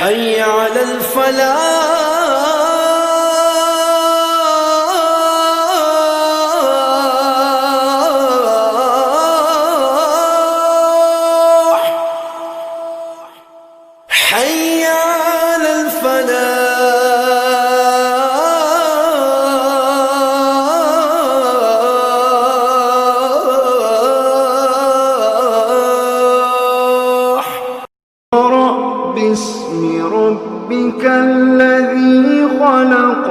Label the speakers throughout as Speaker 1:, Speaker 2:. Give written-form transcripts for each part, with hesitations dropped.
Speaker 1: حي على الفلاح حي على الفلاح. اقرأ باسم ربك الذي خلق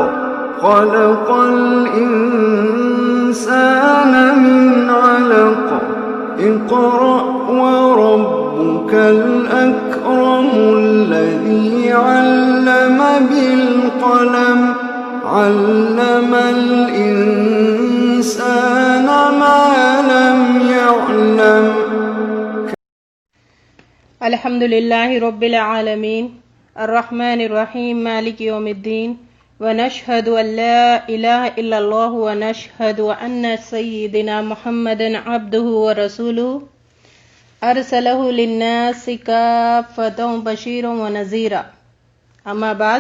Speaker 1: خلق الإنسان من علق اقرأ وربك الأكرم الذي علم بالقلم علم الإنسان ما لم يعلم.
Speaker 2: الحمدللہ رب العالمین الرحمن الرحیم مالک یوم الدین ونشہد ان لا الہ الا اللہ ونشہد ان سیدنا محمد عبدہ ورسولہ ارسلہ للناس کافۃ بشیرا ونذیرا. اما بعد،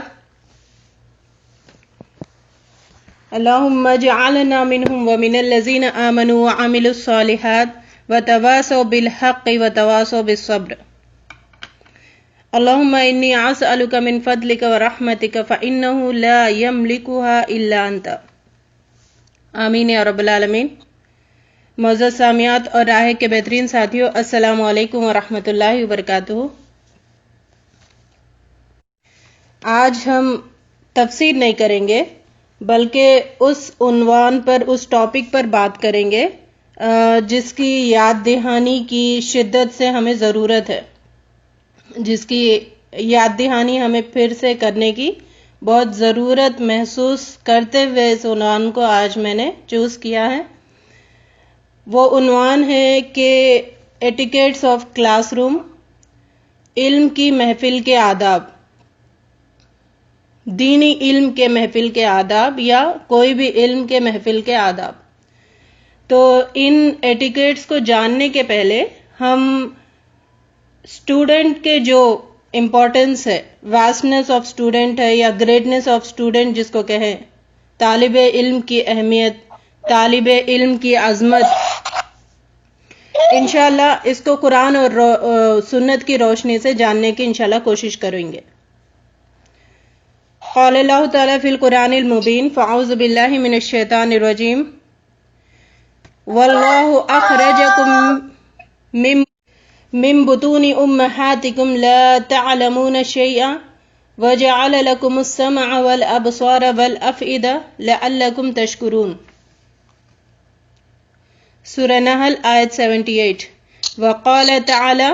Speaker 2: اللہم اجعلنا منہم ومن الذین آمنوا وعملوا الصالحات وتواصوا بالحق وتواصوا بالصبر. اللہم انی اسألک من فضلک ورحمتک فإنہ لا یملکها الا انت. آمین یا رب العالمین. معزز سامعات اور راہ کے بہترین ساتھیوں، السلام علیکم ورحمۃ اللہ وبرکاتہ. آج ہم تفسیر نہیں کریں گے بلکہ اس عنوان پر، اس ٹاپک پر بات کریں گے جس کی یاد دہانی کی شدت سے ہمیں ضرورت ہے، جس کی یاد دہانی ہمیں پھر سے کرنے کی بہت ضرورت محسوس کرتے ہوئے اس عنوان کو آج میں نے چوز کیا ہے. وہ عنوان ہے کہ ایٹیکیٹس آف کلاس روم، علم کی محفل کے آداب، دینی علم کے محفل کے آداب یا کوئی بھی علم کے محفل کے آداب. تو ان ایٹیکیٹس کو جاننے کے پہلے ہم اسٹوڈنٹ کے جو امپورٹنس ہے، واسٹنس آف اسٹوڈنٹ ہے یا گریٹنس آف اسٹوڈنٹ جس کو کہیں، طالب علم کی اہمیت، طالب علم کی عظمت، انشاءاللہ اس کو قرآن اور سنت کی روشنی سے جاننے کی انشاءاللہ کوشش کریں گے. قال اللہ تعالیٰ فی القرآن المبین فاعوذ باللہ من الشیطان الرجیم واللہ اخرجکم من بطون امہاتکم لا تعلمون شیئا وجعل لکم السمع والابصار والافئدہ لعلکم تشکرون. سورہ نحل آیت 78. وقال تعالی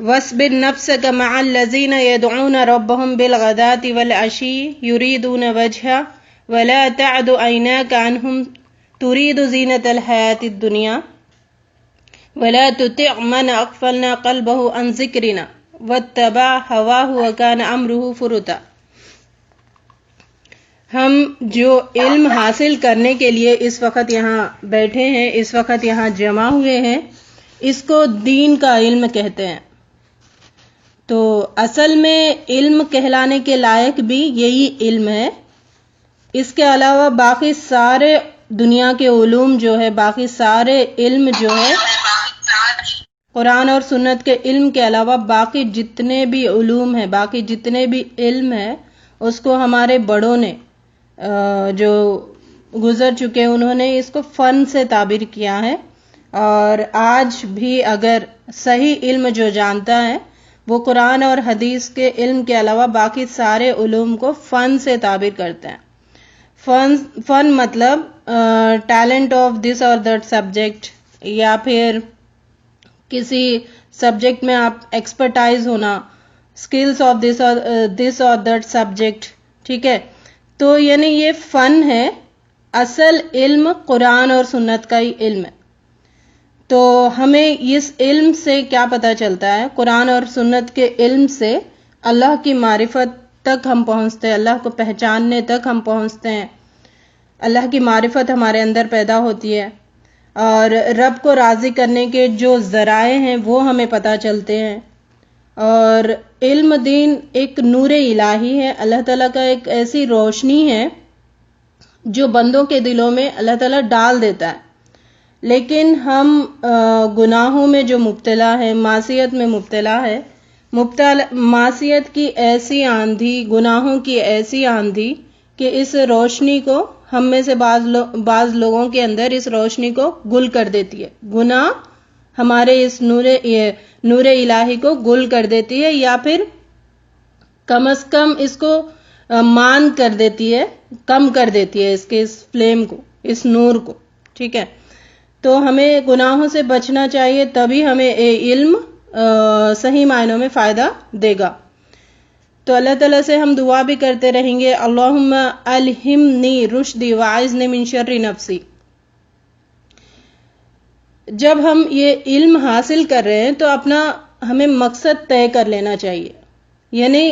Speaker 2: واصبر نفسك مع الذين يدعون ربهم بالغداة والعشي يريدون وجهه ولا تعد عيناك عنهم تريد زينة الحياة الدنيا ولا تطع من أغفلنا قلبه عن ذكرنا واتبع هواه وكان أمره فرطا. ہم جو علم حاصل کرنے کے لیے اس وقت یہاں بیٹھے ہیں، اس وقت یہاں جمع ہوئے ہیں، اس کو دین کا علم کہتے ہیں. تو اصل میں علم کہلانے کے لائق بھی یہی علم ہے. اس کے علاوہ باقی سارے دنیا کے علوم جو ہے، باقی سارے علم جو ہے، قرآن اور سنت کے علم کے علاوہ باقی جتنے بھی علوم ہیں، باقی جتنے بھی علم ہے، اس کو ہمارے بڑوں نے جو گزر چکے انہوں نے اس کو فن سے تعبیر کیا ہے. اور آج بھی اگر صحیح علم جو جانتا ہے وہ قرآن اور حدیث کے علم کے علاوہ باقی سارے علوم کو فن سے تعبیر کرتے ہیں. فن مطلب ٹیلنٹ آف دس اور دیٹ سبجیکٹ، یا پھر کسی سبجیکٹ میں آپ ایکسپرٹائز ہونا، اسکلس آف دس اور دیٹ سبجیکٹ. ٹھیک ہے، تو یعنی یہ فن ہے. اصل علم قرآن اور سنت کا ہی علم ہے. تو ہمیں اس علم سے کیا پتہ چلتا ہے؟ قرآن اور سنت کے علم سے اللہ کی معرفت تک ہم پہنچتے ہیں، اللہ کو پہچاننے تک ہم پہنچتے ہیں، اللہ کی معرفت ہمارے اندر پیدا ہوتی ہے. اور رب کو راضی کرنے کے جو ذرائع ہیں وہ ہمیں پتہ چلتے ہیں. اور علم دین ایک نور الہی ہے، اللہ تعالیٰ کا ایک ایسی روشنی ہے جو بندوں کے دلوں میں اللہ تعالیٰ ڈال دیتا ہے. لیکن ہم گناہوں میں جو مبتلا ہے، معصیت میں مبتلا ہے، معصیت کی ایسی آندھی، گناہوں کی ایسی آندھی کہ اس روشنی کو ہم میں سے بعض لوگوں کے اندر اس روشنی کو گل کر دیتی ہے. گناہ ہمارے اس نور الہی کو گل کر دیتی ہے، یا پھر کم از کم اس کو مان کر دیتی ہے، کم کر دیتی ہے اس فلیم کو، اس نور کو. ٹھیک ہے، تو ہمیں گناہوں سے بچنا چاہیے، تبھی ہمیں علم صحیح معنوں میں فائدہ دے گا. تو اللہ تعالیٰ سے ہم دعا بھی کرتے رہیں گے، اللہم الہمنی رشدی واعذنی من شر نفسی. جب ہم یہ علم حاصل کر رہے ہیں تو ہمیں مقصد طے کر لینا چاہیے، یعنی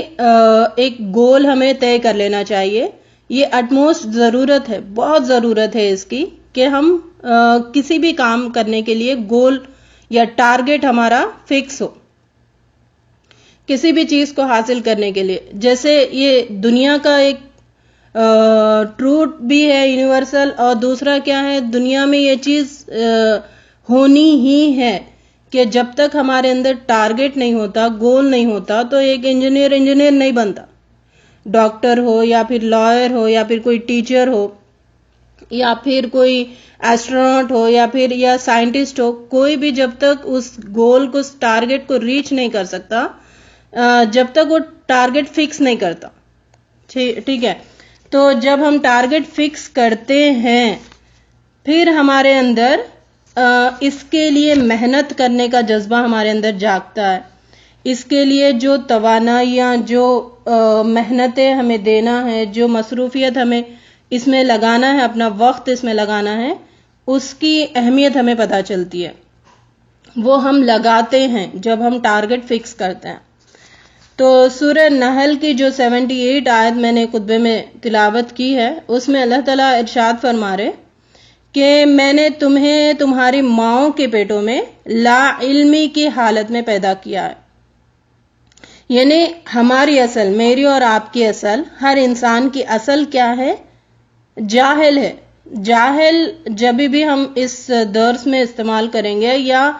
Speaker 2: ایک گول ہمیں طے کر لینا چاہیے. یہ اٹموسٹ ضرورت ہے، بہت ضرورت ہے اس کی، کہ ہم کسی بھی کام کرنے کے لیے گول یا ٹارگٹ ہمارا فکس ہو، کسی بھی چیز کو حاصل کرنے کے لیے. جیسے یہ دنیا کا ایک ٹروت بھی ہے یونیورسل، اور دوسرا کیا ہے، دنیا میں یہ چیز ہونی ہی ہے کہ جب تک ہمارے اندر ٹارگٹ نہیں ہوتا، گول نہیں ہوتا، تو ایک انجینئر نہیں بنتا. ڈاکٹر ہو یا پھر لائر ہو یا پھر کوئی ٹیچر ہو یا پھر کوئی ایسٹرونٹ ہو یا سائنٹسٹ ہو، کوئی بھی جب تک اس گول کو، اس ٹارگٹ کو ریچ نہیں کر سکتا جب تک وہ ٹارگٹ فکس نہیں کرتا. ٹھیک ہے، تو جب ہم ٹارگٹ فکس کرتے ہیں پھر ہمارے اندر اس کے لیے محنت کرنے کا جذبہ ہمارے اندر جاگتا ہے. اس کے لیے جو توانائیاں، جو محنتیں ہمیں دینا ہے، جو مصروفیت ہمیں اس میں لگانا ہے، اپنا وقت اس میں لگانا ہے، اس کی اہمیت ہمیں پتہ چلتی ہے. وہ ہم لگاتے ہیں جب ہم ٹارگٹ فکس کرتے ہیں. تو سورہ نحل کی جو 78 آیت میں نے خطبے میں تلاوت کی ہے، اس میں اللہ تعالیٰ ارشاد فرما رہے کہ میں نے تمہیں تمہاری ماؤں کے پیٹوں میں لا علمی کی حالت میں پیدا کیا ہے. یعنی ہماری اصل، میری اور آپ کی اصل، ہر انسان کی اصل کیا ہے؟ جاہل ہے. جاہل جب بھی ہم اس درس میں استعمال کریں گے، یا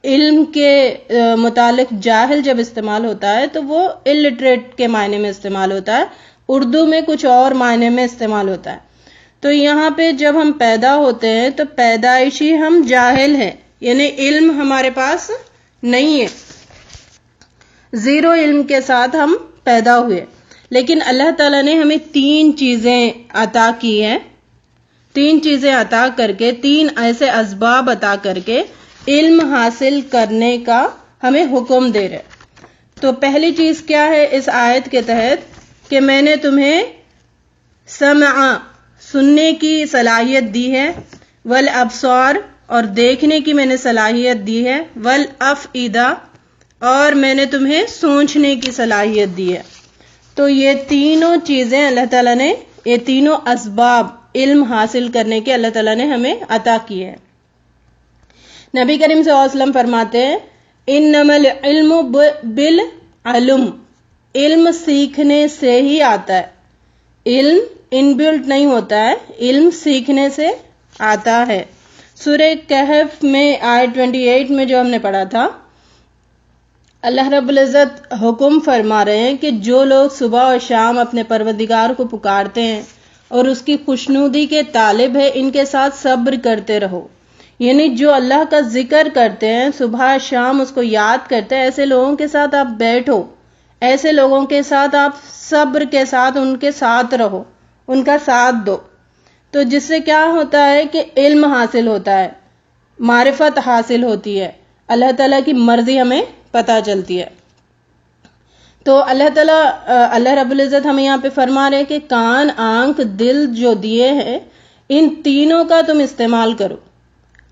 Speaker 2: علم کے متعلق جاہل جب استعمال ہوتا ہے تو وہ الٹریٹ کے معنی میں استعمال ہوتا ہے، اردو میں کچھ اور معنی میں استعمال ہوتا ہے. تو یہاں پہ جب ہم پیدا ہوتے ہیں تو پیدائشی ہم جاہل ہیں، یعنی علم ہمارے پاس نہیں ہے، زیرو علم کے ساتھ ہم پیدا ہوئے. لیکن اللہ تعالیٰ نے ہمیں 3 چیزیں عطا کی ہیں، 3 چیزیں عطا کر کے، 3 ایسے اسباب عطا کر کے علم حاصل کرنے کا ہمیں حکم دے رہے. تو پہلی چیز کیا ہے اس آیت کے تحت؟ کہ میں نے تمہیں سمع، سننے کی صلاحیت دی ہے، والابصار، اور دیکھنے کی میں نے صلاحیت دی ہے، والافئدہ، اور میں نے تمہیں سوچنے کی صلاحیت دی ہے. تو یہ تینوں چیزیں اللہ تعالیٰ نے، یہ تینوں اسباب علم حاصل کرنے کے اللہ تعالیٰ نے ہمیں عطا کیے ہیں. نبی کریم صلی اللہ علیہ وسلم فرماتے ہیں انما العلم بالعلم، علم سیکھنے سے ہی آتا ہے. علم انبلٹ نہیں ہوتا ہے، علم سیکھنے سے آتا ہے. سورہ کہف میں آیت 28 میں جو ہم نے پڑھا تھا، اللہ رب العزت حکم فرما رہے ہیں کہ جو لوگ صبح اور شام اپنے پروردگار کو پکارتے ہیں اور اس کی خوشنودی کے طالب ہے، ان کے ساتھ صبر کرتے رہو. یعنی جو اللہ کا ذکر کرتے ہیں، صبح شام اس کو یاد کرتے ہیں، ایسے لوگوں کے ساتھ آپ بیٹھو، ایسے لوگوں کے ساتھ آپ صبر کے ساتھ ان کے ساتھ رہو، ان کا ساتھ دو. تو جس سے کیا ہوتا ہے کہ علم حاصل ہوتا ہے، معرفت حاصل ہوتی ہے، اللہ تعالیٰ کی مرضی ہمیں پتہ چلتی ہے. تو اللہ رب العزت ہمیں یہاں پہ فرما رہے کہ کان، آنکھ، دل جو دیے ہیں، ان تینوں کا تم استعمال کرو،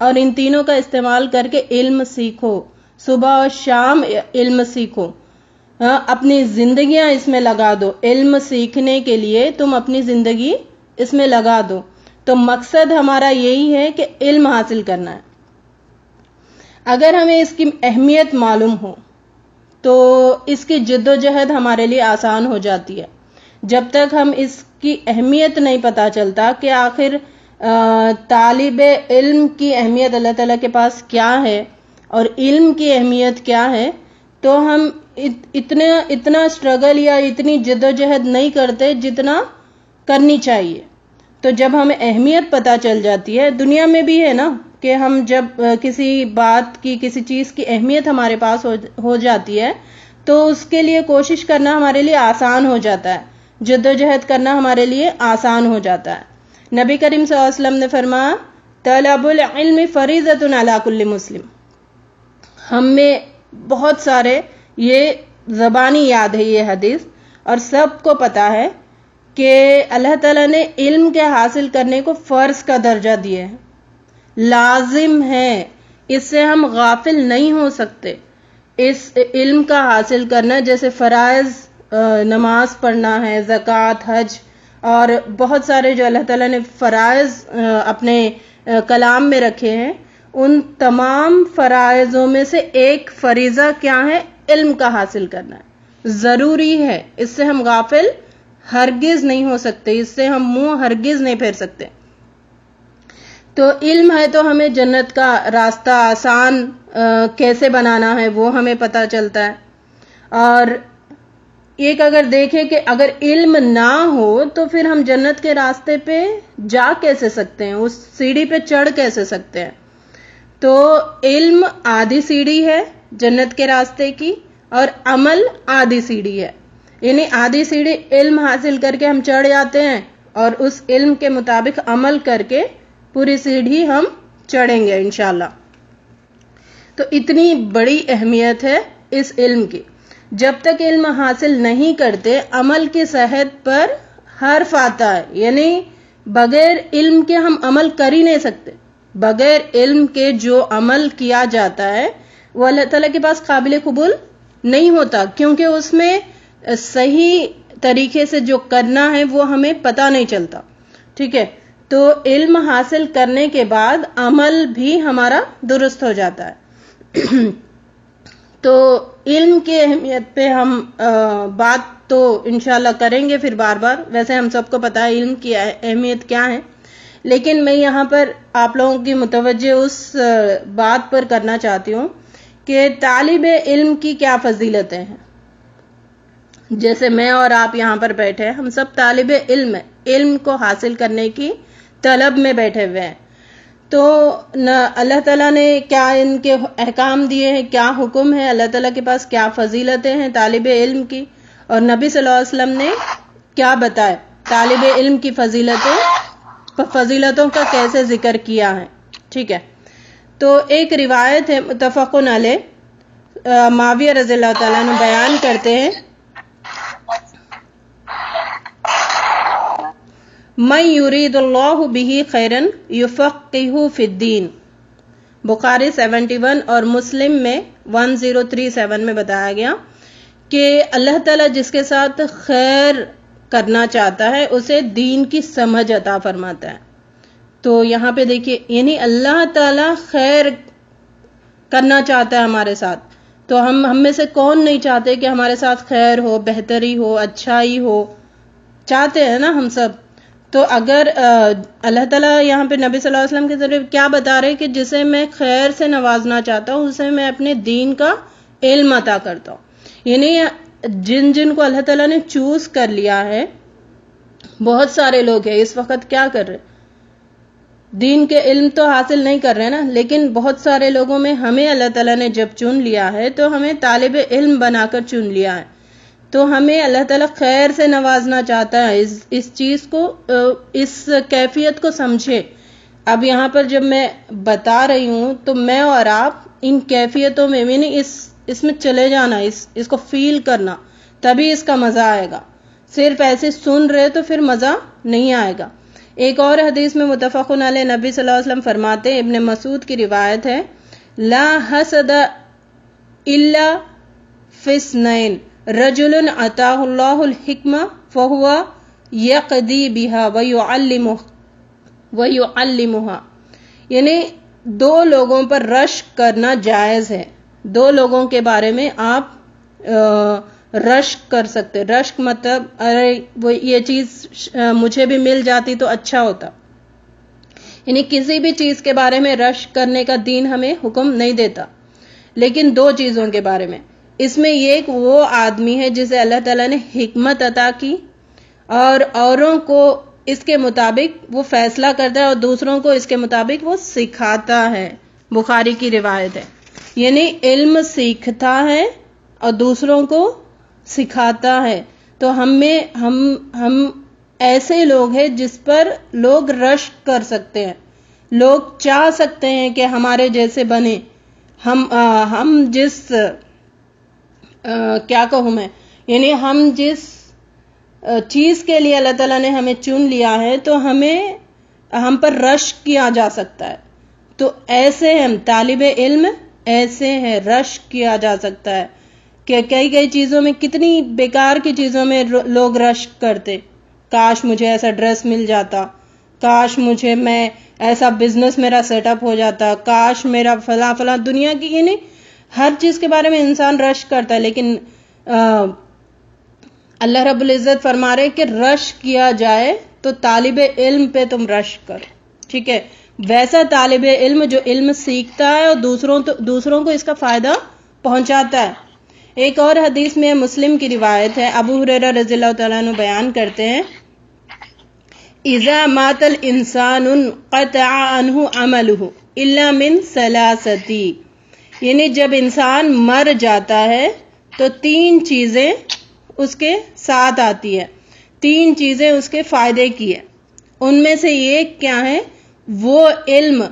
Speaker 2: اور ان تینوں کا استعمال کر کے علم سیکھو، صبح اور شام علم سیکھو، اپنی زندگیاں اس میں لگا دو. علم سیکھنے کے لیے تم اپنی زندگی اس میں لگا دو. تو مقصد ہمارا یہی ہے کہ علم حاصل کرنا ہے. اگر ہمیں اس کی اہمیت معلوم ہو تو اس کی جد و جہد ہمارے لیے آسان ہو جاتی ہے. جب تک ہم اس کی اہمیت نہیں پتہ چلتا کہ آخر طالب علم کی اہمیت اللہ تعالیٰ کے پاس کیا ہے اور علم کی اہمیت کیا ہے، تو ہم اتنا اسٹرگل یا اتنی جد و جہد نہیں کرتے جتنا کرنی چاہیے. تو جب ہمیں اہمیت پتہ چل جاتی ہے، دنیا میں بھی ہے نا کہ ہم جب کسی بات کی، کسی چیز کی اہمیت ہمارے پاس ہو جاتی ہے تو اس کے لیے کوشش کرنا ہمارے لیے آسان ہو جاتا ہے، جد و جہد کرنا ہمارے لیے آسان ہو جاتا ہے. نبی کریم صلی اللہ علیہ وسلم نے فرمایا طلب العلم فریضۃ علی کل مسلم. ہم میں بہت سارے یہ زبانی یاد ہے یہ حدیث، اور سب کو پتا ہے کہ اللہ تعالیٰ نے علم کے حاصل کرنے کو فرض کا درجہ دیے ہے، لازم ہے، اس سے ہم غافل نہیں ہو سکتے. اس علم کا حاصل کرنا جیسے فرائض نماز پڑھنا ہے، زکوٰۃ، حج اور بہت سارے جو اللہ تعالیٰ نے فرائض اپنے کلام میں رکھے ہیں، ان تمام فرائضوں میں سے ایک فریضہ کیا ہے؟ علم کا حاصل کرنا ہے، ضروری ہے. اس سے ہم غافل ہرگز نہیں ہو سکتے، اس سے ہم منہ ہرگز نہیں پھیر سکتے. تو علم ہے تو ہمیں جنت کا راستہ آسان کیسے بنانا ہے وہ ہمیں پتہ چلتا ہے. اور ایک اگر دیکھیں کہ اگر علم نہ ہو تو پھر ہم جنت کے راستے پہ جا کیسے سکتے ہیں، اس سیڑھی پہ چڑھ کیسے سکتے ہیں. تو علم آدھی سیڑھی ہے جنت کے راستے کی، اور عمل آدھی سیڑھی ہے. یعنی آدھی سیڑھی علم حاصل کر کے ہم چڑھ جاتے ہیں، اور اس علم کے مطابق عمل کر کے پوری سیڑھی ہم چڑھیں گے انشاءاللہ. تو اتنی بڑی اہمیت ہے اس علم کی. جب تک علم حاصل نہیں کرتے عمل کی صحت پر حرف آتا ہے، یعنی بغیر علم کے ہم عمل کر ہی نہیں سکتے. بغیر علم کے جو عمل کیا جاتا ہے وہ اللہ تعالیٰ کے پاس قابل قبول نہیں ہوتا، کیونکہ اس میں صحیح طریقے سے جو کرنا ہے وہ ہمیں پتہ نہیں چلتا. ٹھیک ہے، تو علم حاصل کرنے کے بعد عمل بھی ہمارا درست ہو جاتا ہے. تو علم کی اہمیت پہ ہم بات تو انشاءاللہ کریں گے پھر بار بار. ویسے ہم سب کو پتا ہے علم کی اہمیت کیا ہے، لیکن میں یہاں پر آپ لوگوں کی متوجہ اس بات پر کرنا چاہتی ہوں کہ طالب علم کی کیا فضیلتیں ہیں. جیسے میں اور آپ یہاں پر بیٹھے ہیں، ہم سب طالب علم ہیں، علم کو حاصل کرنے کی طلب میں بیٹھے ہوئے ہیں. تو اللہ تعالیٰ نے کیا ان کے احکام دیے ہیں، کیا حکم ہے، اللہ تعالیٰ کے پاس کیا فضیلتیں ہیں طالب علم کی، اور نبی صلی اللہ علیہ وسلم نے کیا بتایا طالب علم کی فضیلتوں کا کیسے ذکر کیا ہے. ٹھیک ہے، تو ایک روایت ہے متفق علیہ، معاویہ رضی اللہ تعالیٰ عنہ بیان کرتے ہیں من یرید اللہ بہ خیرا یفقہہ فی الدین. بخاری 71 اور مسلم میں 1037 میں بتایا گیا کہ اللہ تعالیٰ جس کے ساتھ خیر کرنا چاہتا ہے اسے دین کی سمجھ عطا فرماتا ہے. تو یہاں پہ دیکھیے، یعنی اللہ تعالیٰ خیر کرنا چاہتا ہے ہمارے ساتھ. تو ہم میں سے کون نہیں چاہتے کہ ہمارے ساتھ خیر ہو، بہتری ہو، اچھائی ہو، چاہتے ہیں نا ہم سب. تو اگر اللہ تعالیٰ یہاں پہ نبی صلی اللہ علیہ وسلم کے ذریعے کیا بتا رہے کہ جسے میں خیر سے نوازنا چاہتا ہوں اسے میں اپنے دین کا علم عطا کرتا ہوں. یعنی جن کو اللہ تعالیٰ نے چوز کر لیا ہے، بہت سارے لوگ ہیں اس وقت کیا کر رہے، دین کے علم تو حاصل نہیں کر رہے نا، لیکن بہت سارے لوگوں میں ہمیں اللہ تعالیٰ نے جب چن لیا ہے تو ہمیں طالب علم بنا کر چن لیا ہے. تو ہمیں اللہ تعالیٰ خیر سے نوازنا چاہتا ہے. اس چیز کو، اس کیفیت کو سمجھے. اب یہاں پر جب میں بتا رہی ہوں تو میں اور آپ ان کیفیتوں میں اس میں چلے جانا، اس کو فیل کرنا، تبھی اس کا مزہ آئے گا. صرف ایسے سن رہے تو پھر مزہ نہیں آئے گا. ایک اور حدیث میں متفق علیہ نبی صلی اللہ علیہ وسلم فرماتے ہیں، ابن مسعود کی روایت ہے، لا حسد الا فی اثنین رجل عطاہ اللہ الحکمہ فہو یقضی بہا ویعلمہا. یعنی دو لوگوں پر رشک کرنا جائز ہے. دو لوگوں کے بارے میں آپ رشک کر سکتے. رشک مطلب ارے وہ یہ چیز مجھے بھی مل جاتی تو اچھا ہوتا. یعنی کسی بھی چیز کے بارے میں رشک کرنے کا دین ہمیں حکم نہیں دیتا، لیکن دو چیزوں کے بارے میں. اس میں ایک وہ آدمی ہے جسے اللہ تعالیٰ نے حکمت عطا کی اور اوروں کو اس کے مطابق وہ فیصلہ کرتا ہے اور دوسروں کو اس کے مطابق وہ سکھاتا ہے. بخاری کی روایت ہے. یعنی علم سیکھتا ہے اور دوسروں کو سکھاتا ہے. تو ہم ایسے لوگ ہیں جس پر لوگ رشک کر سکتے ہیں، لوگ چاہ سکتے ہیں کہ ہمارے جیسے بنے. ہم جس کیا کہوں میں، یعنی ہم جس چیز کے لیے اللہ تعالیٰ نے ہمیں چن لیا ہے تو ہم پر رشک کیا جا سکتا ہے. تو ایسے ہم طالب علم ایسے ہیں، رشک کیا جا سکتا ہے کہ کئی چیزوں میں، کتنی بیکار کی چیزوں میں لوگ رشک کرتے. کاش مجھے ایسا ڈریس مل جاتا، کاش میں ایسا بزنس میرا سیٹ اپ ہو جاتا، کاش میرا فلاں دنیا کی، یعنی ہر چیز کے بارے میں انسان رشک کرتا ہے. لیکن اللہ رب العزت فرما رہے کہ رشک کیا جائے تو طالب علم پہ تم رشک کرو. ٹھیک ہے، ویسا طالب علم جو علم سیکھتا ہے اور دوسروں کو اس کا فائدہ پہنچاتا ہے. ایک اور حدیث میں مسلم کی روایت ہے، ابو ہریرہ رضی اللہ تعالیٰ عنہ بیان کرتے ہیں، اذا مات الانسان انقطع عنہ عملہ الا من ثلاثۃ. یعنی جب انسان مر جاتا ہے تو تین چیزیں اس کے ساتھ آتی ہے، تین چیزیں اس کے فائدے کی ہے. ان میں سے ایک کیا ہے؟ وہ علم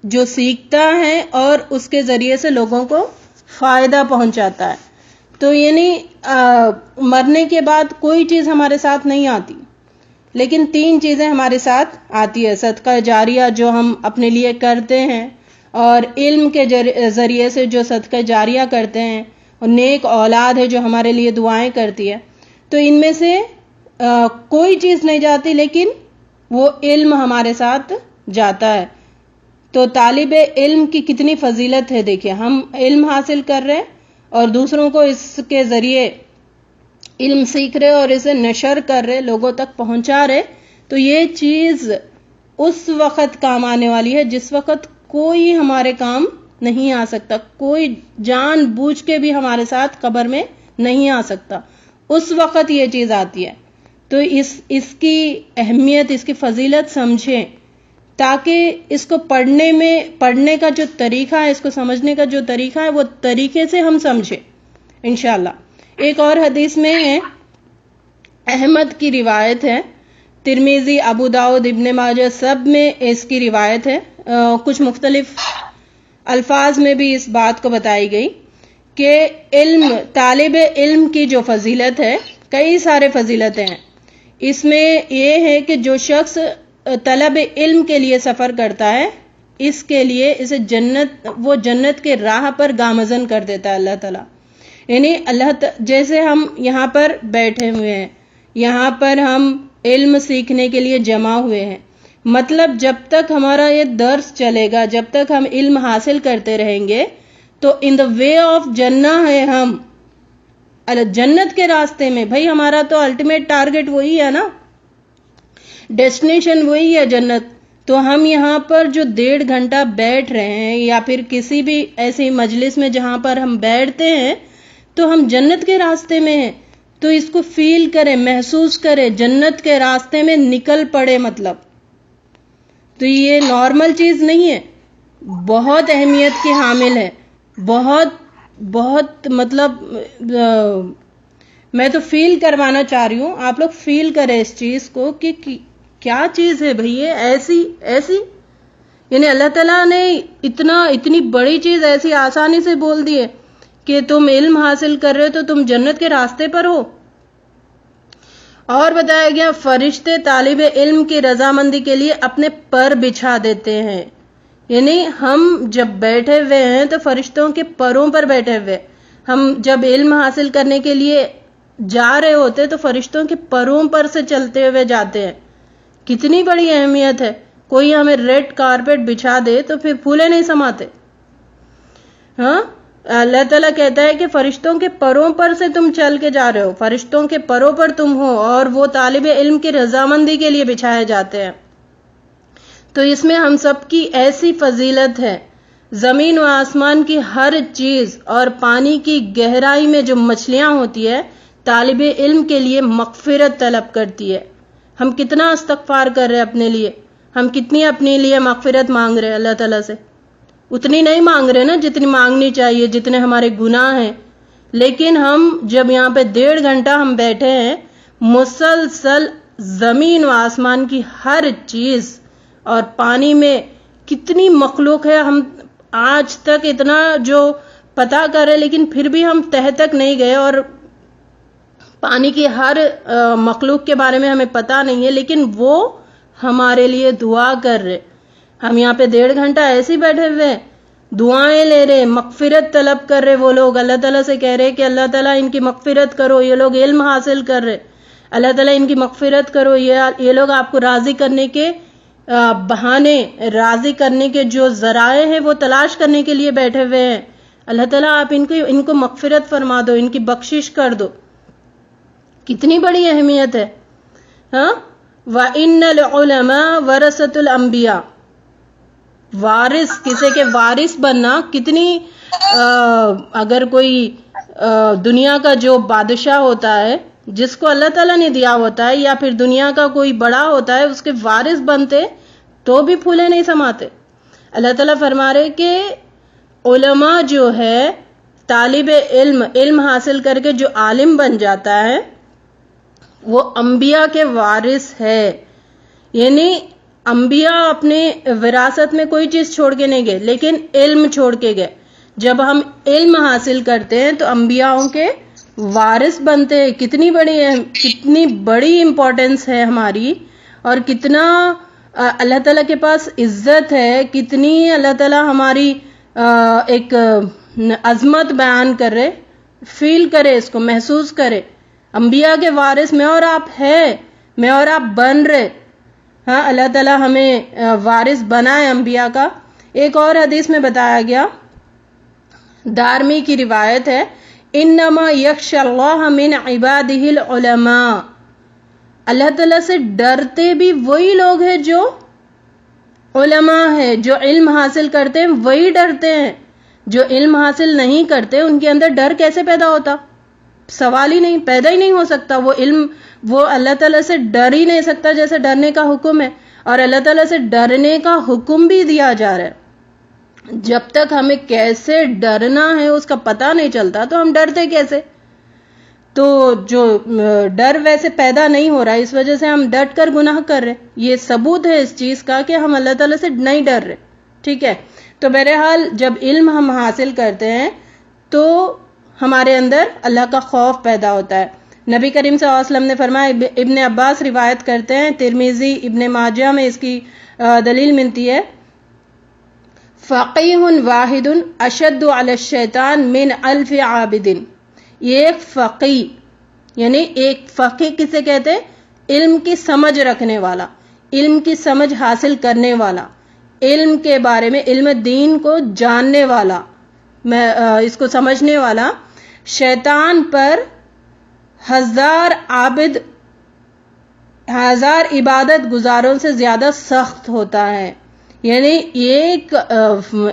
Speaker 2: جو سیکھتا ہے اور اس کے ذریعے سے لوگوں کو فائدہ پہنچاتا ہے. تو یعنی مرنے کے بعد کوئی چیز ہمارے ساتھ نہیں آتی، لیکن تین چیزیں ہمارے ساتھ آتی ہے. صدقہ جاریہ جو ہم اپنے لیے کرتے ہیں، اور علم کے ذریعے سے جو صدقہ جاریہ کرتے ہیں، اور نیک اولاد ہے جو ہمارے لیے دعائیں کرتی ہے. تو ان میں سے کوئی چیز نہیں جاتی، لیکن وہ علم ہمارے ساتھ جاتا ہے. تو طالب علم کی کتنی فضیلت ہے. دیکھیں، ہم علم حاصل کر رہے اور دوسروں کو اس کے ذریعے علم سیکھ رہے اور اسے نشر کر رہے، لوگوں تک پہنچا رہے. تو یہ چیز اس وقت کام آنے والی ہے جس وقت کوئی ہمارے کام نہیں آ سکتا، کوئی جان بوجھ کے بھی ہمارے ساتھ قبر میں نہیں آ سکتا. اس وقت یہ چیز آتی ہے. تو اس کی اہمیت، اس کی فضیلت سمجھیں، تاکہ اس کو پڑھنے کا جو طریقہ ہے، اس کو سمجھنے کا جو طریقہ ہے، وہ طریقے سے ہم سمجھیں انشاءاللہ. ایک اور حدیث میں ہے، احمد کی روایت ہے، ترمذی، ابو داؤد، ابن ماجہ سب میں اس کی روایت ہے. کچھ مختلف الفاظ میں بھی اس بات کو بتائی گئی کہ طالب علم کی جو فضیلت ہے، کئی سارے فضیلتیں ہیں. اس میں یہ ہے کہ جو شخص طلب علم کے لیے سفر کرتا ہے، اس کے لیے اسے وہ جنت کے راہ پر گامزن کر دیتا ہے اللہ تعالیٰ. یعنی جیسے ہم یہاں پر بیٹھے ہوئے ہیں، یہاں پر ہم علم سیکھنے کے لیے جمع ہوئے ہیں، مطلب جب تک ہمارا یہ درس چلے گا، جب تک ہم علم حاصل کرتے رہیں گے، تو ان دا وے آف جنہ ہے، ہم جنت کے راستے میں. بھائی ہمارا تو الٹیمیٹ ٹارگٹ وہی ہے نا، ڈیسٹینیشن وہی ہے جنت. تو ہم یہاں پر جو 1.5 گھنٹہ بیٹھ رہے ہیں، یا پھر کسی بھی ایسی مجلس میں جہاں پر ہم بیٹھتے ہیں، تو ہم جنت کے راستے میں ہیں. تو اس کو فیل کریں، محسوس کریں، جنت کے راستے میں نکل پڑے. مطلب تو یہ نارمل چیز نہیں ہے، بہت اہمیت کی حامل ہے، بہت مطلب میں تو فیل کروانا چاہ رہی ہوں، آپ لوگ فیل کریں اس چیز کو کہ کیا چیز ہے بھئی. یہ ایسی یعنی اللہ تعالیٰ نے اتنی بڑی چیز ایسی آسانی سے بول دی ہے کہ تم علم حاصل کر رہے ہو تو تم جنت کے راستے پر ہو. اور بتایا گیا، فرشتے طالب علم کی رضامندی کے لیے اپنے پر بچھا دیتے ہیں. یعنی ہم جب بیٹھے ہوئے ہیں تو فرشتوں کے پروں پر بیٹھے ہوئے، ہم جب علم حاصل کرنے کے لیے جا رہے ہوتے تو فرشتوں کے پروں پر سے چلتے ہوئے جاتے ہیں. کتنی بڑی اہمیت ہے. کوئی ہمیں ریڈ کارپیٹ بچھا دے تو پھر پھولے نہیں سماتے. ہاں اللہ تعالیٰ کہتا ہے کہ فرشتوں کے پروں پر سے تم چل کے جا رہے ہو، فرشتوں کے پروں پر تم ہو، اور وہ طالب علم کی رضامندی کے لیے بچھائے جاتے ہیں. تو اس میں ہم سب کی ایسی فضیلت ہے. زمین و آسمان کی ہر چیز اور پانی کی گہرائی میں جو مچھلیاں ہوتی ہے طالب علم کے لیے مغفرت طلب کرتی ہے. ہم کتنا استغفار کر رہے اپنے لیے، ہم کتنی اپنے لیے مغفرت مانگ رہے اللہ تعالیٰ سے. اتنی نہیں مانگ رہے نا جتنی مانگنی چاہیے، جتنے ہمارے گناہ ہیں. لیکن ہم جب یہاں پہ 1.5 گھنٹہ ہم بیٹھے ہیں، مسلسل زمین و آسمان کی ہر چیز اور پانی میں کتنی مخلوق ہے، ہم آج تک اتنا جو پتا کر رہے لیکن پھر بھی ہم تہ تک نہیں گئے، اور پانی کی ہر مخلوق کے بارے میں ہمیں پتا نہیں ہے، لیکن وہ ہمارے لیے دعا کر رہے. ہم یہاں پہ 1.5 گھنٹہ ایسے ہی بیٹھے ہوئے دعائیں لے رہے، مغفرت طلب کر رہے. وہ لوگ اللہ تعالیٰ سے کہہ رہے کہ اللہ تعالیٰ ان کی مغفرت کرو، یہ لوگ علم حاصل کر رہے، اللہ تعالیٰ ان کی مغفرت کرو، یہ لوگ آپ کو راضی کرنے کے بہانے، راضی کرنے کے جو ذرائع ہیں وہ تلاش کرنے کے لیے بیٹھے ہوئے ہیں. اللہ تعالیٰ آپ ان کو مغفرت فرما دو، ان کی بخشش کر دو. کتنی بڑی اہمیت ہے. ہاں وَإِنَّ الْعُلَمَاءَ وَرَثَةُ الْأَنْبِيَاء. وارث، کسی کے وارث بننا کتنی اگر کوئی دنیا کا جو بادشاہ ہوتا ہے جس کو اللہ تعالیٰ نے دیا ہوتا ہے، یا پھر دنیا کا کوئی بڑا ہوتا ہے، اس کے وارث بنتے تو بھی پھولے نہیں سماتے. اللہ تعالیٰ فرما رہے کہ علماء جو ہے، طالب علم حاصل کر کے جو عالم بن جاتا ہے وہ انبیاء کے وارث ہے. یعنی انبیاء اپنے وراثت میں کوئی چیز چھوڑ کے نہیں گئے، لیکن علم چھوڑ کے گئے. جب ہم علم حاصل کرتے ہیں تو انبیاءوں کے وارث بنتے ہیں. کتنی بڑی امپورٹنس ہے ہماری، اور کتنا اللہ تعالیٰ کے پاس عزت ہے، کتنی اللہ تعالیٰ ہماری ایک عظمت بیان کر رہے. فیل کرے، اس کو محسوس کرے. انبیاء کے وارث میں اور آپ ہے، میں اور آپ بن رہے. ہاں اللہ تعالیٰ ہمیں وارث بنائے انبیاء کا. ایک اور حدیث میں بتایا گیا، دارمی کی روایت ہے، انما یخشی اللہ من عبادہ العلماء. اللہ تعالیٰ سے ڈرتے بھی وہی لوگ ہیں جو علماء ہے، جو علم حاصل کرتے ہیں وہی ڈرتے ہیں. جو علم حاصل نہیں کرتے ان کے اندر ڈر کیسے پیدا ہوتا؟ سوال ہی نہیں، پیدا ہی نہیں ہو سکتا. وہ اللہ تعالیٰ سے ڈر ہی نہیں سکتا جیسے ڈرنے کا حکم ہے، اور اللہ تعالیٰ سے ڈرنے کا حکم بھی دیا جا رہا ہے. جب تک ہمیں کیسے ڈرنا ہے اس کا پتہ نہیں چلتا تو ہم ڈرتے کیسے؟ تو جو ڈر ویسے پیدا نہیں ہو رہا، اس وجہ سے ہم ڈٹ کر گناہ کر رہے. یہ ثبوت ہے اس چیز کا کہ ہم اللہ تعالیٰ سے نہیں ڈر رہے. ٹھیک ہے، تو بہرحال جب علم ہم حاصل کرتے ہیں تو ہمارے اندر اللہ کا خوف پیدا ہوتا ہے. نبی کریم صلی اللہ علیہ وسلم نے فرمایا، ابن عباس روایت کرتے ہیں، ترمذی ابن ماجہ میں اس کی دلیل ملتی ہے، فقیہ واحد اشد علی الشیطان من 1000 عابد. ایک فقیہ، یعنی ایک فقیہ کسے کہتے ہیں؟ علم کی سمجھ رکھنے والا، علم کی سمجھ حاصل کرنے والا، علم کے بارے میں، علم دین کو جاننے والا، اس کو سمجھنے والا، شیطان پر 1000 عابد، 1000 عبادت گزاروں سے زیادہ سخت ہوتا ہے. یعنی ایک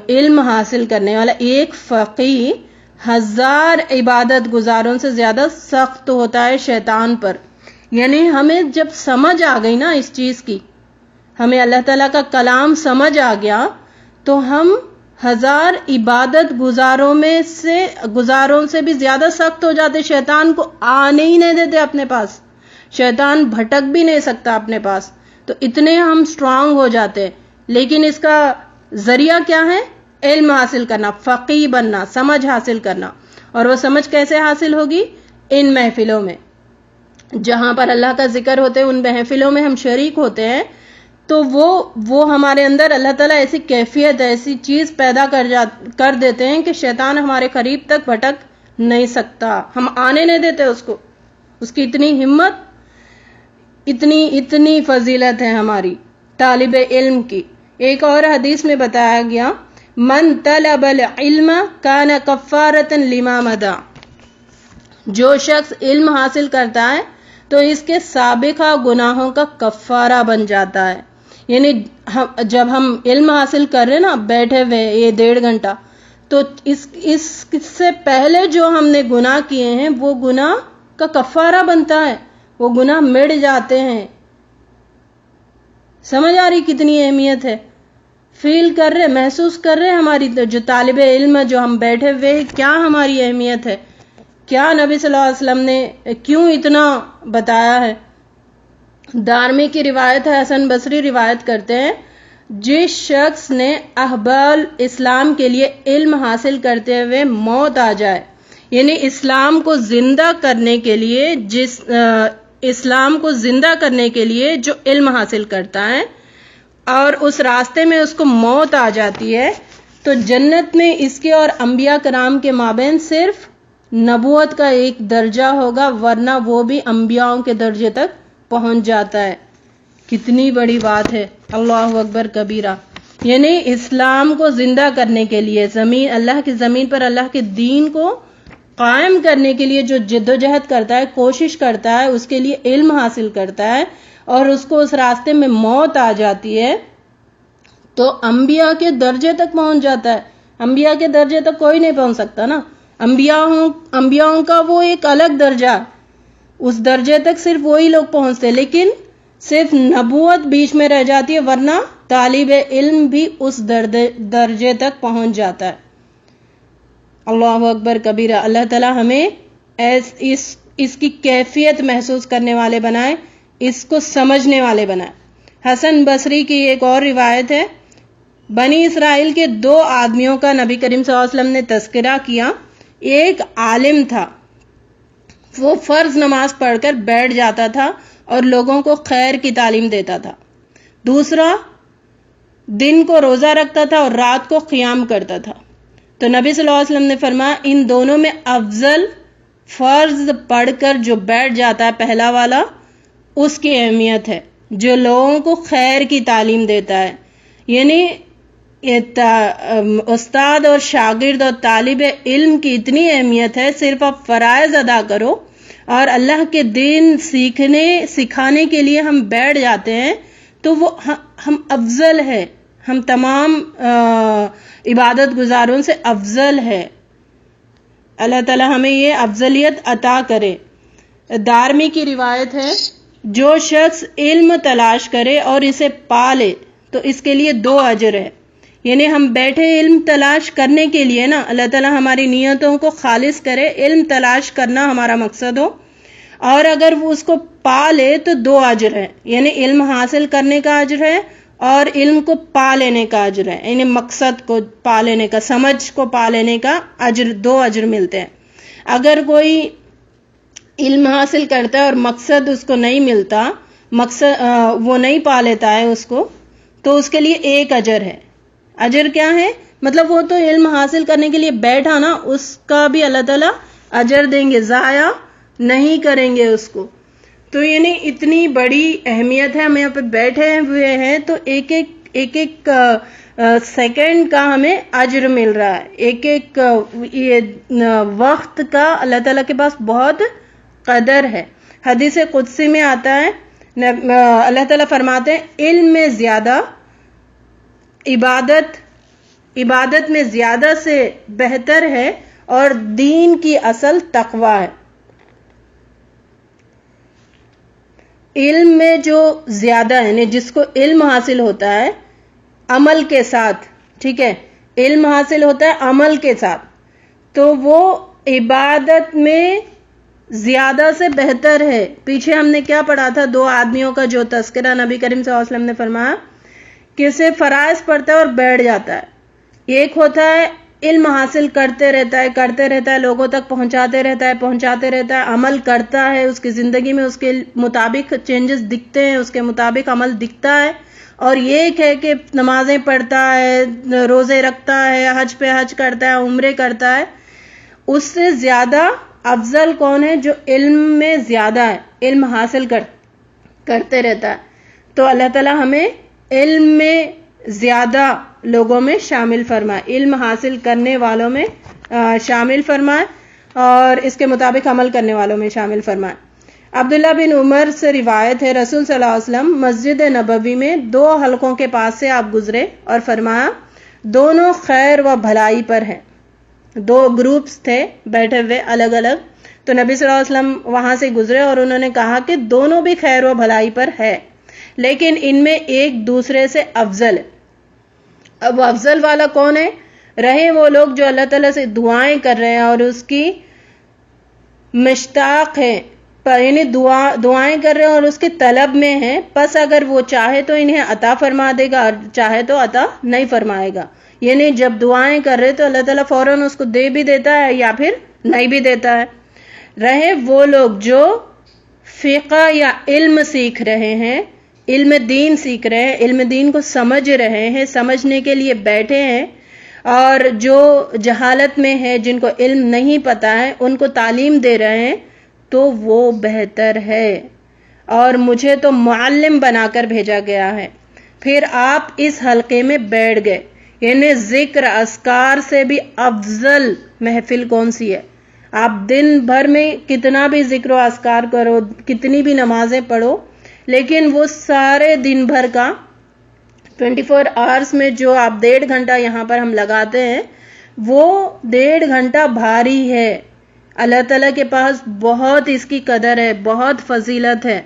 Speaker 2: علم حاصل کرنے والا، ایک فقیہ 1000 عبادت گزاروں سے زیادہ سخت ہوتا ہے شیطان پر. یعنی ہمیں جب سمجھ آ گئی نا اس چیز کی، ہمیں اللہ تعالیٰ کا کلام سمجھ آ گیا تو ہم 1000 عبادت گزاروں سے بھی زیادہ سخت ہو جاتے. شیطان کو آنے ہی نہیں دیتے اپنے پاس، شیطان بھٹک بھی نہیں سکتا اپنے پاس. تو اتنے ہم سٹرونگ ہو جاتے. لیکن اس کا ذریعہ کیا ہے؟ علم حاصل کرنا، فقیہ بننا، سمجھ حاصل کرنا. اور وہ سمجھ کیسے حاصل ہوگی؟ ان محفلوں میں، جہاں پر اللہ کا ذکر ہوتے ہیں، ان محفلوں میں ہم شریک ہوتے ہیں. تو وہ ہمارے اندر اللہ تعالیٰ ایسی کیفیت، ایسی چیز پیدا کر دیتے ہیں کہ شیطان ہمارے قریب تک بھٹک نہیں سکتا. ہم آنے نہیں دیتے اس کو. اس کی اتنی ہمت، اتنی فضیلت ہے ہماری. طالب علم کی. ایک اور حدیث میں بتایا گیا من طلب العلم کان کفارۃ لما مضی، جو شخص علم حاصل کرتا ہے تو اس کے سابقہ گناہوں کا کفارہ بن جاتا ہے. یعنی جب ہم علم حاصل کر رہے ہیں نا بیٹھے ہوئے یہ 1.5 گھنٹہ، تو اس سے پہلے جو ہم نے گناہ کیے ہیں وہ گناہ کا کفارہ بنتا ہے، وہ گناہ مٹ جاتے ہیں. سمجھ آ رہی کتنی اہمیت ہے؟ فیل کر رہے، محسوس کر رہے ہماری جو طالب علم جو ہم بیٹھے ہوئے کیا ہماری اہمیت ہے، کیا نبی صلی اللہ علیہ وسلم نے کیوں اتنا بتایا ہے. دارمی کی روایت ہے، حسن بصری روایت کرتے ہیں جس شخص نے احوال اسلام کے لیے علم حاصل کرتے ہوئے موت آ جائے، یعنی اسلام کو زندہ کرنے کے لیے جو علم حاصل کرتا ہے اور اس راستے میں اس کو موت آ جاتی ہے، تو جنت میں اس کے اور انبیاء کرام کے مابین صرف نبوت کا ایک درجہ ہوگا، ورنہ وہ بھی انبیاءوں کے درجے تک پہنچ جاتا ہے. کتنی بڑی بات ہے، اللہ اکبر کبیرہ. یعنی اسلام کو زندہ کرنے کے لیے اللہ کی زمین پر اللہ کے دین کو قائم کرنے کے لیے جو جدوجہد کرتا ہے، کوشش کرتا ہے، اس کے لیے علم حاصل کرتا ہے اور اس کو اس راستے میں موت آ جاتی ہے تو انبیاء کے درجے تک پہنچ جاتا ہے. انبیاء کے درجے تک کوئی نہیں پہنچ سکتا نا، انبیاءوں کا وہ ایک الگ درجہ ہے، اس درجے تک صرف وہی لوگ پہنچتے، لیکن صرف نبوت بیچ میں رہ جاتی ہے، ورنہ طالب علم بھی اس درجے تک پہنچ جاتا ہے. اللہ اکبر کبیرہ. اللہ تعالی ہمیں اس کی کیفیت محسوس کرنے والے بنائے، اس کو سمجھنے والے بنائے. حسن بصری کی ایک اور روایت ہے، بنی اسرائیل کے 2 آدمیوں کا نبی کریم صلی اللہ علیہ وسلم نے تذکرہ کیا. ایک عالم تھا، وہ فرض نماز پڑھ کر بیٹھ جاتا تھا اور لوگوں کو خیر کی تعلیم دیتا تھا. دوسرا دن کو روزہ رکھتا تھا اور رات کو قیام کرتا تھا. تو نبی صلی اللہ علیہ وسلم نے فرمایا ان دونوں میں افضل فرض پڑھ کر جو بیٹھ جاتا ہے پہلا والا، اس کی اہمیت ہے جو لوگوں کو خیر کی تعلیم دیتا ہے. یعنی استاد اور شاگرد اور طالب علم کی اتنی اہمیت ہے، صرف آپ فرائض ادا کرو اور اللہ کے دین سکھانے کے لیے ہم بیٹھ جاتے ہیں تو وہ ہم افضل ہے، ہم تمام عبادت گزاروں سے افضل ہے. اللہ تعالی ہمیں یہ افضلیت عطا کرے. دارمی کی روایت ہے جو شخص علم تلاش کرے اور اسے پالے تو اس کے لیے 2 اجر ہے. یعنی ہم بیٹھے علم تلاش کرنے کے لیے نا، اللہ تعالی ہماری نیتوں کو خالص کرے، علم تلاش کرنا ہمارا مقصد ہو، اور اگر وہ اس کو پالے تو 2 اجر ہے. یعنی علم حاصل کرنے کا اجر ہے اور علم کو پا لینے کا اجر ہے. یعنی مقصد کو پا لینے کا، سمجھ کو پا لینے کا اجر، 2 اجر ملتے ہیں. اگر کوئی علم حاصل کرتا ہے اور مقصد اس کو نہیں ملتا، وہ نہیں پا لیتا ہے اس کو، تو اس کے لیے 1 اجر ہے. اجر کیا ہے؟ مطلب وہ تو علم حاصل کرنے کے لیے بیٹھا نا، اس کا بھی اللہ تعالیٰ اجر دیں گے، ضائع نہیں کریں گے اس کو. تو یعنی اتنی بڑی اہمیت ہے. ہم یہاں پہ بیٹھے ہوئے ہیں تو ایک ایک سیکنڈ کا ہمیں اجر مل رہا ہے، ایک وقت کا اللہ تعالیٰ کے پاس بہت قدر ہے. حدیث قدسی میں آتا ہے، اللہ تعالیٰ فرماتے ہیں علم میں زیادہ، عبادت میں زیادہ سے بہتر ہے اور دین کی اصل تقوی ہے. علم میں جو زیادہ ہے، یعنی جس کو علم حاصل ہوتا ہے عمل کے ساتھ، ٹھیک ہے، علم حاصل ہوتا ہے عمل کے ساتھ، تو وہ عبادت میں زیادہ سے بہتر ہے. پیچھے ہم نے کیا پڑھا تھا؟ 2 آدمیوں کا جو تذکرہ نبی کریم صلی اللہ علیہ وسلم نے فرمایا کہ اسے فرائض پڑھتا ہے اور بیٹھ جاتا ہے. ایک ہوتا ہے علم حاصل کرتے رہتا ہے، لوگوں تک پہنچاتے رہتا ہے، عمل کرتا ہے، اس کی زندگی میں اس کے مطابق چینجز دکھتے ہیں، اس کے مطابق عمل دکھتا ہے. اور ایک ہے کہ نمازیں پڑھتا ہے، روزے رکھتا ہے، حج پہ حج کرتا ہے، عمرے کرتا ہے. اس سے زیادہ افضل کون ہے؟ جو علم میں زیادہ ہے، علم حاصل کرتے رہتا ہے. تو اللہ تعالی ہمیں علم میں زیادہ لوگوں میں شامل فرمائے، علم حاصل کرنے والوں میں شامل فرمائے اور اس کے مطابق عمل کرنے والوں میں شامل فرمائے۔ عبداللہ بن عمر سے روایت ہے، رسول صلی اللہ علیہ وسلم مسجد نبوی میں 2 حلقوں کے پاس سے آپ گزرے اور فرمایا دونوں خیر و بھلائی پر ہیں۔ 2 گروپس تھے بیٹھے ہوئے الگ الگ، تو نبی صلی اللہ علیہ وسلم وہاں سے گزرے اور انہوں نے کہا کہ دونوں بھی خیر و بھلائی پر ہے، لیکن ان میں ایک دوسرے سے افضل ہے۔ اب افضل والا کون ہے؟ رہے وہ لوگ جو اللہ تعالیٰ سے دعائیں کر رہے ہیں اور اس کی مشتاق ہیں، یعنی دعائیں کر رہے ہیں اور اس کی طلب میں ہیں، پس اگر وہ چاہے تو انہیں عطا فرما دے گا اور چاہے تو عطا نہیں فرمائے گا۔ یعنی جب دعائیں کر رہے تو اللہ تعالیٰ فوراً اس کو دے بھی دیتا ہے یا پھر نہیں بھی دیتا ہے۔ رہے وہ لوگ جو فقہ یا علم سیکھ رہے ہیں، علم دین سیکھ رہے ہیں، علم دین کو سمجھ رہے ہیں، سمجھنے کے لیے بیٹھے ہیں، اور جو جہالت میں ہے، جن کو علم نہیں پتا ہے، ان کو تعلیم دے رہے ہیں، تو وہ بہتر ہے۔ اور مجھے تو معلم بنا کر بھیجا گیا ہے۔ پھر آپ اس حلقے میں بیٹھ گئے، یعنی ذکر اذکار سے بھی افضل محفل کون سی ہے؟ آپ دن بھر میں کتنا بھی ذکر و اذکار کرو، کتنی بھی نمازیں پڑھو، لیکن وہ سارے دن بھر کا 24 آورس میں جو آپ 1.5 گھنٹہ یہاں پر ہم لگاتے ہیں، وہ 1.5 گھنٹہ بھاری ہے۔ اللہ تعالیٰ کے پاس بہت اس کی قدر ہے، بہت فضیلت ہے۔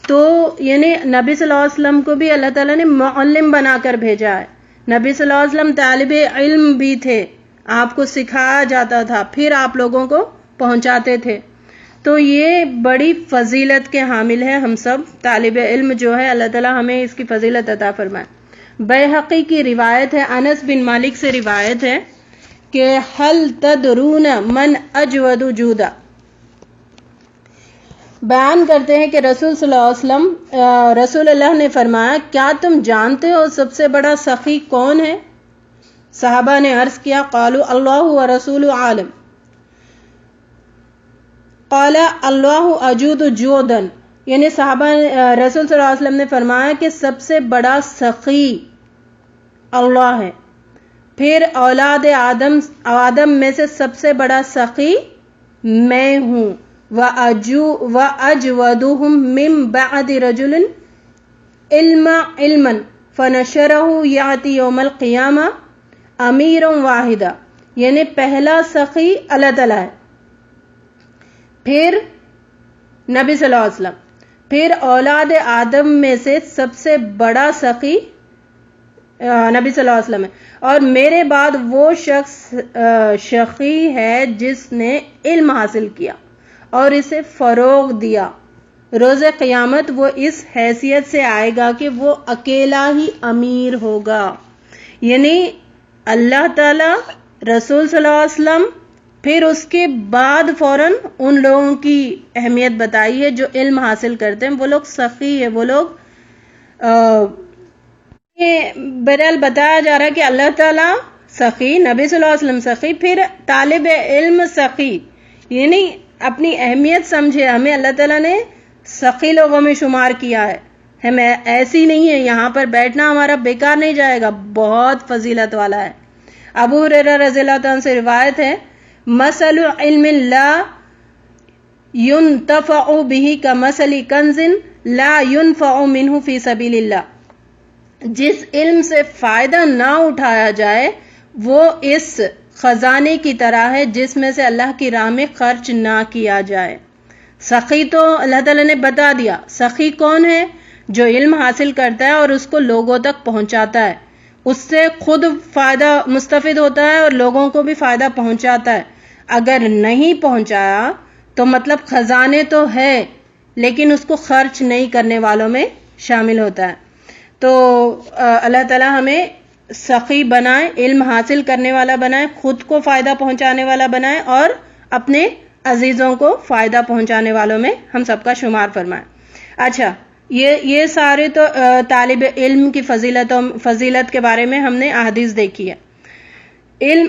Speaker 2: تو یعنی نبی صلی اللہ علیہ وسلم کو بھی اللہ تعالیٰ نے معلم بنا کر بھیجا ہے۔ نبی صلی اللہ علیہ وسلم طالب علم بھی تھے، آپ کو سکھایا جاتا تھا، پھر آپ لوگوں کو پہنچاتے تھے۔ تو یہ بڑی فضیلت کے حامل ہے ہم سب طالب علم جو ہے، اللہ تعالیٰ ہمیں اس کی فضیلت عطا فرمائے۔ بیہقی کی روایت ہے، انس بن مالک سے روایت ہے کہ حل تدرون من اجود جودا، بیان کرتے ہیں کہ رسول صلی اللہ علیہ وسلم رسول اللہ نے فرمایا کیا تم جانتے ہو سب سے بڑا سخی کون ہے؟ صحابہ نے عرض کیا، قالوا اللہ ورسول عالم، قال اللہ اجود جودن، یعنی صحابہ رسول صلی اللہ علیہ وسلم نے فرمایا کہ سب سے بڑا سخی اللہ ہے، پھر اولاد آدم میں سے سب سے بڑا سخی میں ہوں، وَأَجْوَدُهُمْ مِنْ بَعْدِ رَجُلٍ عِلْمًا فَنَشَرَهُ يَعْتِي يَوْمَ الْقِيَامَةِ أَمِيرٌ وَاحِدًا، یعنی پہلا سخی اللہ تعالیٰ ہے، پھر نبی صلی اللہ علیہ وسلم، پھر اولاد آدم میں سے سب سے بڑا سخی نبی صلی اللہ علیہ وسلم ہے، اور میرے بعد وہ شخص سخی ہے جس نے علم حاصل کیا اور اسے فروغ دیا۔ روز قیامت وہ اس حیثیت سے آئے گا کہ وہ اکیلا ہی امیر ہوگا، یعنی اللہ تعالی، رسول صلی اللہ علیہ وسلم، پھر اس کے بعد فوراً ان لوگوں کی اہمیت بتائی ہے جو علم حاصل کرتے ہیں، وہ لوگ سخی ہے، وہ لوگ بہرحال بتایا جا رہا ہے کہ اللہ تعالیٰ سخی، نبی صلی اللہ علیہ وسلم سخی، پھر طالب علم سخی، یعنی اپنی اہمیت سمجھے، ہمیں اللہ تعالیٰ نے سخی لوگوں میں شمار کیا ہے، ہمیں ایسی نہیں ہے، یہاں پر بیٹھنا ہمارا بیکار نہیں جائے گا، بہت فضیلت والا ہے۔ ابو ہریرہ رضی اللہ عنہ سے روایت ہے، مثل علم لا ينتفع به كمثل کنز لا ينفع منه في سبيل اللہ، جس علم سے فائدہ نہ اٹھایا جائے وہ اس خزانے کی طرح ہے جس میں سے اللہ کی راہ میں خرچ نہ کیا جائے۔ سخی تو اللہ تعالیٰ نے بتا دیا، سخی کون ہے؟ جو علم حاصل کرتا ہے اور اس کو لوگوں تک پہنچاتا ہے، اس سے خود فائدہ مستفید ہوتا ہے اور لوگوں کو بھی فائدہ پہنچاتا ہے۔ اگر نہیں پہنچایا تو مطلب خزانے تو ہے لیکن اس کو خرچ نہیں کرنے والوں میں شامل ہوتا ہے۔ تو اللہ تعالیٰ ہمیں سخی بنائے، علم حاصل کرنے والا بنائے، خود کو فائدہ پہنچانے والا بنائے اور اپنے عزیزوں کو فائدہ پہنچانے والوں میں ہم سب کا شمار فرمائے۔ اچھا، یہ سارے تو طالب علم کی فضیلت کے بارے میں ہم نے احادیث دیکھی ہے۔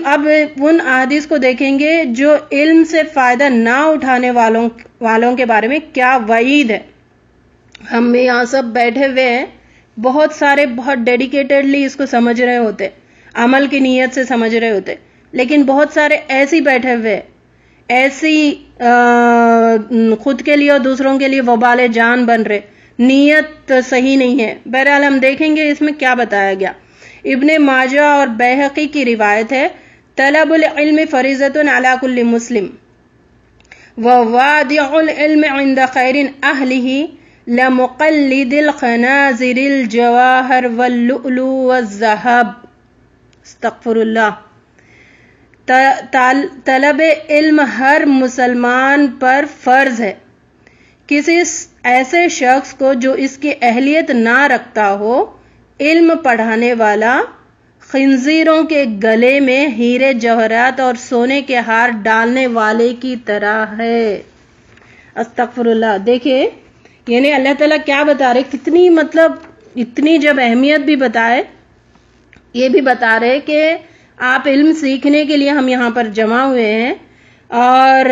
Speaker 2: اب ان احادیث کو دیکھیں گے جو علم سے فائدہ نہ اٹھانے والوں کے بارے میں کیا وعید ہے۔ ہم یہاں سب بیٹھے ہوئے ہیں، بہت سارے بہت ڈیڈیکیٹڈلی اس کو سمجھ رہے ہوتے, عمل کی نیت سے سمجھ رہے ہوتے, لیکن بہت سارے ایسے بیٹھے ہوئے, ایسی خود کے لیے اور دوسروں کے لیے وبال جان بن رہے, نیت صحیح نہیں ہے. بہرحال ہم دیکھیں گے اس میں کیا بتایا گیا. ابن ماجہ اور بیہقی کی روایت ہے, طلب العلم فریضۃ علی کل مسلم ووادع العلم عند خیر اہلہ لمقلد الخنازر الجواہر واللؤلؤ والذہب. استغفر اللہ. طلب علم ہر مسلمان پر فرض ہے. کسی ایسے شخص کو جو اس کی اہلیت نہ رکھتا ہو, علم پڑھانے والا خنزیروں کے گلے میں ہیرے جواہرات اور سونے کے ہار ڈالنے والے کی طرح ہے. استغفر اللہ. دیکھیں یعنی اللہ تعالیٰ کیا بتا رہے, کتنی اتنی جب اہمیت بھی بتائے, یہ بھی بتا رہے کہ آپ علم سیکھنے کے لیے ہم یہاں پر جمع ہوئے ہیں, اور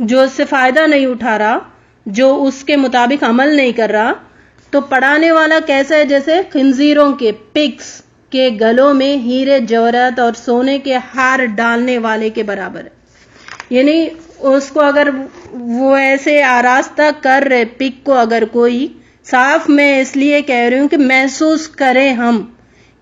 Speaker 2: جو اس سے فائدہ نہیں اٹھا رہا, جو اس کے مطابق عمل نہیں کر رہا, تو پڑھانے والا کیسا ہے, جیسے خنزیروں کے پگس کے گلوں میں ہیرے جواہرات اور سونے کے ہار ڈالنے والے کے برابر ہے. یعنی اس کو اگر وہ ایسے آراستہ کر رہے پگ کو, اگر کوئی صاف, میں اس لیے کہہ رہی ہوں کہ محسوس کریں ہم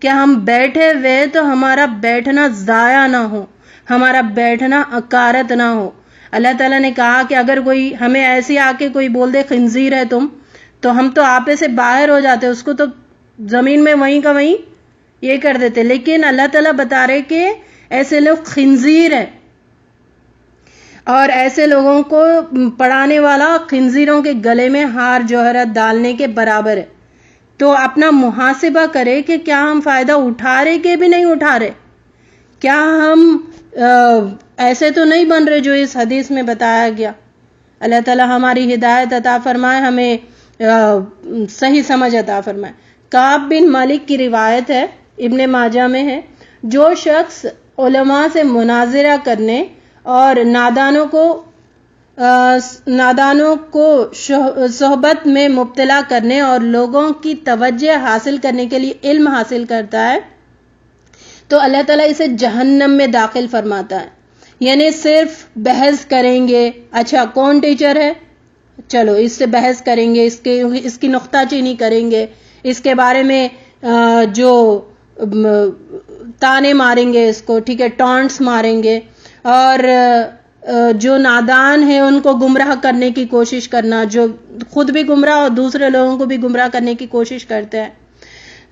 Speaker 2: کہ ہم بیٹھے ہوئے تو ہمارا بیٹھنا ضائع نہ ہو, ہمارا بیٹھنا اکارت نہ ہو. اللہ تعالیٰ نے کہا کہ اگر کوئی ہمیں ایسی آ کے کوئی بول دے خنزیر ہے تم, تو ہم تو آپے سے باہر ہو جاتے, اس کو تو زمین میں وہیں کا وہیں یہ کر دیتے. لیکن اللہ تعالیٰ بتا رہے کہ ایسے لوگ خنزیر ہیں, اور ایسے لوگوں کو پڑھانے والا خنزیروں کے گلے میں ہار جوہرات ڈالنے کے برابر ہے. تو اپنا محاسبہ کرے کہ کیا ہم فائدہ اٹھا رہے کہ بھی نہیں اٹھا رہے, کیا ہم ایسے تو نہیں بن رہے جو اس حدیث میں بتایا گیا. اللہ تعالیٰ ہماری ہدایت عطا فرمائے, ہمیں صحیح سمجھ عطا فرمائے. کعب بن مالک کی روایت ہے, ابن ماجہ میں ہے, جو شخص علماء سے مناظرہ کرنے اور نادانوں کو صحبت میں مبتلا کرنے اور لوگوں کی توجہ حاصل کرنے کے لیے علم حاصل کرتا ہے, تو اللہ تعالیٰ اسے جہنم میں داخل فرماتا ہے. یعنی صرف بحث کریں گے, اچھا کون ٹیچر ہے, چلو اس سے بحث کریں گے, اس کی نقطہ چینی کریں گے, اس کے بارے میں جو تانے ماریں گے اس کو, ٹھیک ہے, ٹانٹس ماریں گے, اور جو نادان ہیں ان کو گمراہ کرنے کی کوشش کرنا, جو خود بھی گمراہ اور دوسرے لوگوں کو بھی گمراہ کرنے کی کوشش کرتے ہیں.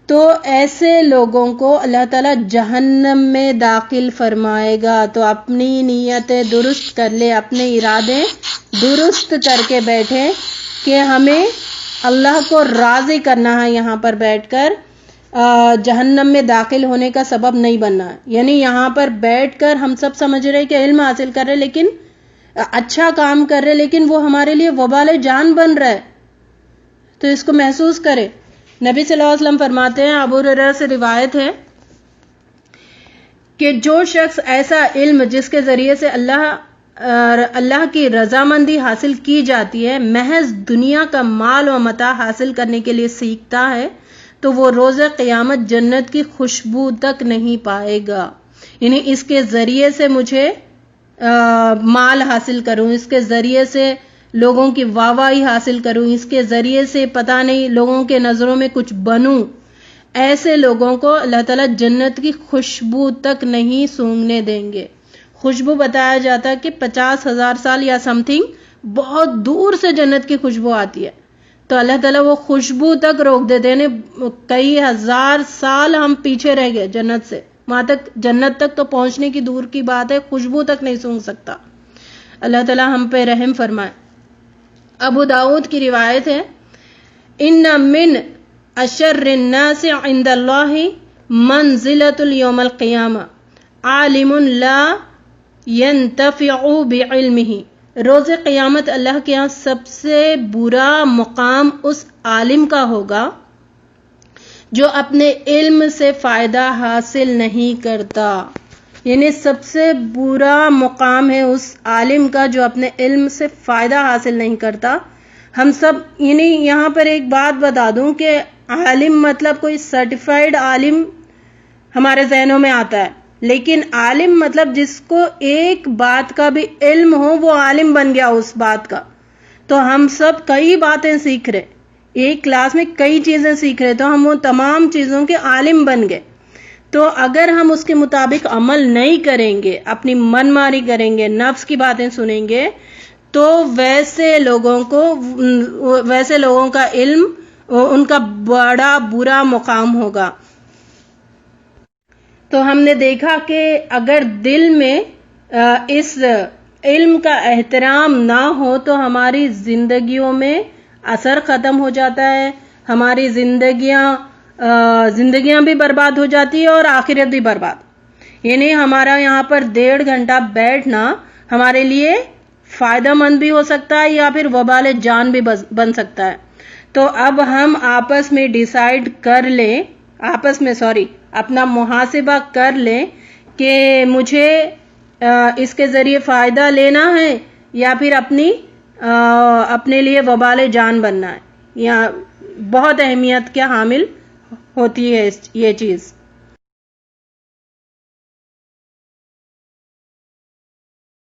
Speaker 2: تو ایسے لوگوں کو اللہ تعالیٰ جہنم میں داخل فرمائے گا. تو اپنی نیتیں درست کر لے, اپنے ارادے درست کر کے بیٹھے کہ ہمیں اللہ کو راضی کرنا ہے, یہاں پر بیٹھ کر جہنم میں داخل ہونے کا سبب نہیں بننا ہے. یعنی یہاں پر بیٹھ کر ہم سب سمجھ رہے کہ علم حاصل کر رہے, لیکن اچھا کام کر رہے, لیکن وہ ہمارے لیے وبال جان بن رہا ہے, تو اس کو محسوس کرے. نبی صلی اللہ علیہ وسلم فرماتے ہیں, ابو ہریرہ سے روایت ہے کہ جو شخص ایسا علم جس کے ذریعے سے اللہ کی رضامندی حاصل کی جاتی ہے, محض دنیا کا مال و متاع حاصل کرنے کے لیے سیکھتا ہے, تو وہ روز قیامت جنت کی خوشبو تک نہیں پائے گا. یعنی اس کے ذریعے سے مجھے مال حاصل کروں, اس کے ذریعے سے لوگوں کی واہواہی حاصل کروں, اس کے ذریعے سے پتہ نہیں لوگوں کے نظروں میں کچھ بنوں, ایسے لوگوں کو اللہ تعالیٰ جنت کی خوشبو تک نہیں سونگنے دیں گے. خوشبو بتایا جاتا ہے کہ 50,000 سال یا سم تھنگ بہت دور سے جنت کی خوشبو آتی ہے, تو اللہ تعالیٰ وہ خوشبو تک روک دیتے ہیں. کئی ہزار سال ہم پیچھے رہ گئے جنت سے, وہاں تک جنت تک تو پہنچنے کی دور کی بات ہے, خوشبو تک نہیں سونگ سکتا. اللہ تعالیٰ ہم پہ رحم فرمائے. ابو داؤد کی روایت ہے, ان من اشر الناس عند اللہ منزلۃ اليوم القیامہ عالم لا ينتفع بعلمہ. روز قیامت اللہ کے ہاں سب سے برا مقام اس عالم کا ہوگا جو اپنے علم سے فائدہ حاصل نہیں کرتا. یعنی سب سے برا مقام ہے اس عالم کا جو اپنے علم سے فائدہ حاصل نہیں کرتا. ہم سب یعنی یہاں پر ایک بات بتا دوں کہ عالم مطلب کوئی سرٹیفائیڈ عالم ہمارے ذہنوں میں آتا ہے، لیکن عالم مطلب جس کو ایک بات کا بھی علم ہو، وہ عالم بن گیا اس بات کا. تو ہم سب کئی باتیں سیکھ رہے، ایک کلاس میں کئی چیزیں سیکھ رہے، تو ہم وہ تمام چیزوں کے عالم بن گئے. تو اگر ہم اس کے مطابق عمل نہیں کریں گے، اپنی من ماری کریں گے، نفس کی باتیں سنیں گے، تو ویسے لوگوں کا علم ان کا بڑا برا مقام ہوگا. تو ہم نے دیکھا کہ اگر دل میں اس علم کا احترام نہ ہو تو ہماری زندگیوں میں اثر ختم ہو جاتا ہے، ہماری زندگیاں بھی برباد ہو جاتی ہے اور آخرت بھی برباد. یعنی ہمارا یہاں پر 1.5 گھنٹہ بیٹھنا ہمارے لیے فائدہ مند بھی ہو سکتا ہے یا پھر وبال جان بھی بن سکتا ہے. تو اب ہم آپس میں ڈیسائیڈ کر لیں، اپنا محاسبہ کر لیں کہ مجھے اس کے ذریعے فائدہ لینا ہے یا پھر اپنے لیے وبال جان بننا ہے. یا بہت اہمیت کے حامل ہوتی ہے یہ چیز.